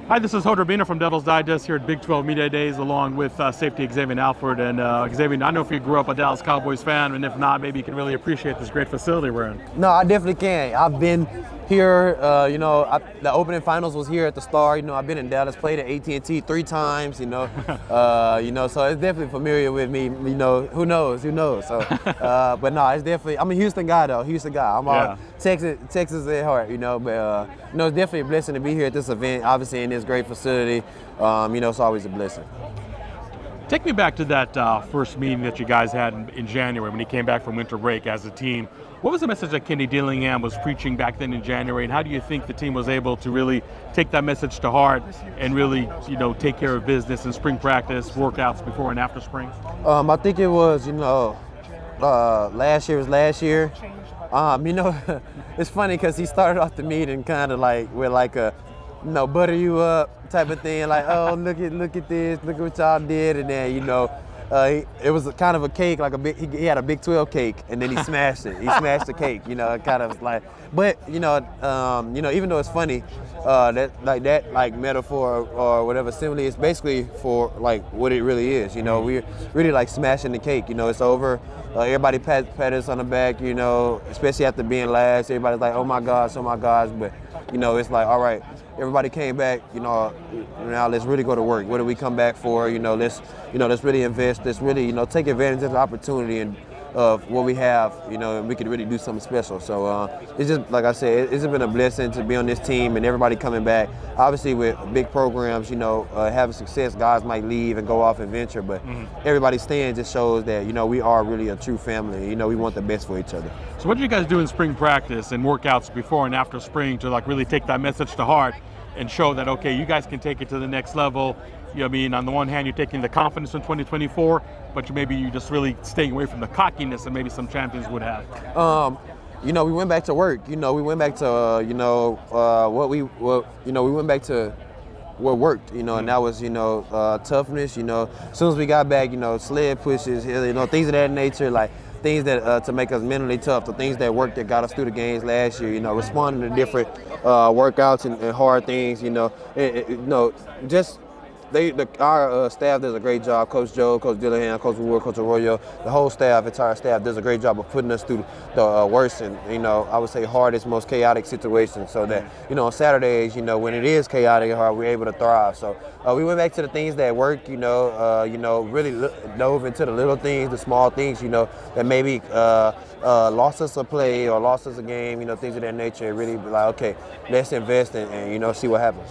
Hi, this is Hoder Bina from Devil's Digest here at Big 12 Media Days along with safety Xavion Alford. And Xavion, I don't know if you grew up a Dallas Cowboys fan, and if not, maybe you can really appreciate this great facility we're in. No, I definitely can. I've been here, the opening finals was here at the Star. I've been in Dallas, played at AT&T 3 times, so it's definitely familiar with me, who knows. So, but no, it's definitely, I'm a Houston guy though, I'm all Texas at heart, but it's definitely a blessing to be here at this event, obviously in this great facility. It's always a blessing. Take me back to that first meeting that you guys had in January when you came back from winter break as a team. What was the message that Kenny Dillingham was preaching back then in January, and how do you think the team was able to really take that message to heart and really, take care of business in spring practice, workouts before and after spring? I think it was, last year was last year. It's funny because he started off the meeting kind of like with like a, butter you up type of thing, like, oh, look at this, look at what y'all did, and then, it was kind of a cake, like he had a Big 12 cake, and then he smashed it. He smashed the cake, kind of like, but, even though it's funny, that metaphor or whatever simile is basically for like what it really is, we're really like smashing the cake, it's over. Everybody pat us on the back, especially after being last. Everybody's like, oh my gosh, but, it's like, all right, everybody came back, now let's really go to work. What do we come back for? Let's really invest, let's really, take advantage of the opportunity and of what we have, and we could really do something special. So it's just, like I said, it's been a blessing to be on this team and everybody coming back. Obviously with big programs, having success, guys might leave and go off and venture, but everybody staying just shows that, we are really a true family. We want the best for each other. So what did you guys do in spring practice and workouts before and after spring to like really take that message to heart and show that, okay, you guys can take it to the next level? On the one hand, you're taking the confidence in 2024, but maybe you're just really staying away from the cockiness that maybe some champions would have. We went back to work. We went back to, we went back to what worked, and that was, toughness, as soon as we got back, sled pushes, things of that nature, like things that to make us mentally tough, the things that worked that got us through the games last year, responding to different workouts and hard things, our staff does a great job. Coach Joe, Coach Dillingham, Coach Wood, Coach Arroyo, the whole staff, entire staff does a great job of putting us through the worst and, I would say hardest, most chaotic situations so that, on Saturdays, when it is chaotic and hard, we're able to thrive. So we went back to the things that work, really dove into the little things, the small things, that maybe lost us a play or lost us a game, things of that nature. Really be like, okay, let's invest and see what happens.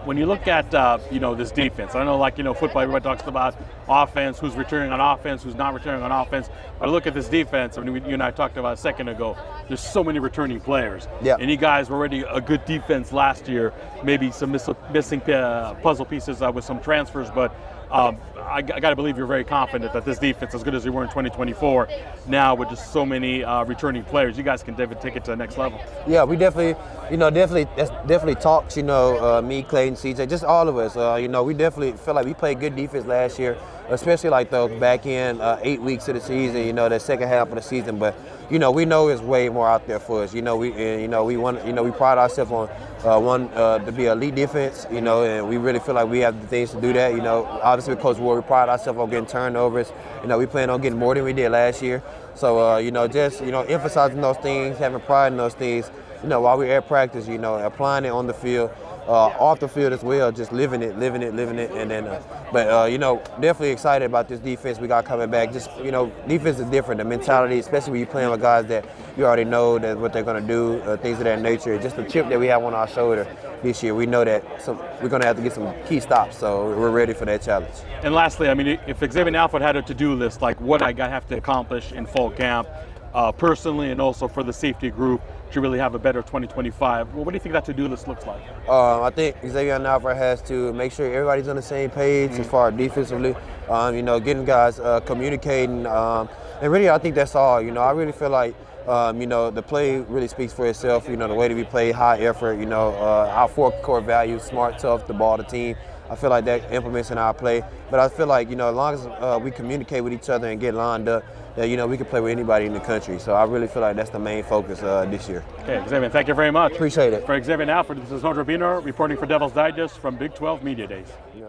When you look at, this defense, I know football, everybody talks about offense, who's returning on offense, who's not returning on offense. But I look at this defense, you and I talked about a second ago, there's so many returning players. Yeah. And you guys were already a good defense last year, maybe some missing puzzle pieces with some transfers, but I got to believe you're very confident that this defense, as good as we were in 2024, now with just so many returning players, you guys can definitely take it to the next level. Yeah, we definitely talked, me, Clayton, CJ, just all of us. We definitely feel like we played good defense last year, especially like those back end 8 weeks of the season, the second half of the season. But we know there's way more out there for us. We pride ourselves on to be elite defense, and we really feel like we have the things to do that. Obviously with Coach Ward, we pride ourselves on getting turnovers. We plan on getting more than we did last year. So just emphasizing those things, having pride in those things. While we're at practice, applying it on the field, off the field as well, just living it, and then. Definitely excited about this defense we got coming back. Just defense is different. The mentality, especially when you're playing with guys that you already know that what they're gonna do, things of that nature. Just the chip that we have on our shoulder this year. We know that we're gonna have to get some key stops, so we're ready for that challenge. And lastly, if Xavion Alford had a to-do list, like what I have to accomplish in fall camp, personally and also for the safety group, to really have a better 2025. Well, what do you think that to-do list looks like? I think Xavion Alford has to make sure everybody's on the same page as far as defensively. Getting guys communicating, And really, I think that's all. You know, I really feel like, you know, the play really speaks for itself. You know, the way that we play, high effort, you know, our four core values, smart, tough, the ball, the team. I feel like that implements in our play. But I feel like, you know, as long as we communicate with each other and get lined up, that, you know, we can play with anybody in the country. So I really feel like that's the main focus this year. Okay, Xavion, thank you very much. Appreciate it. For Xavion Alford, this is Jorge Rubino reporting for Devil's Digest from Big 12 Media Days. Yeah.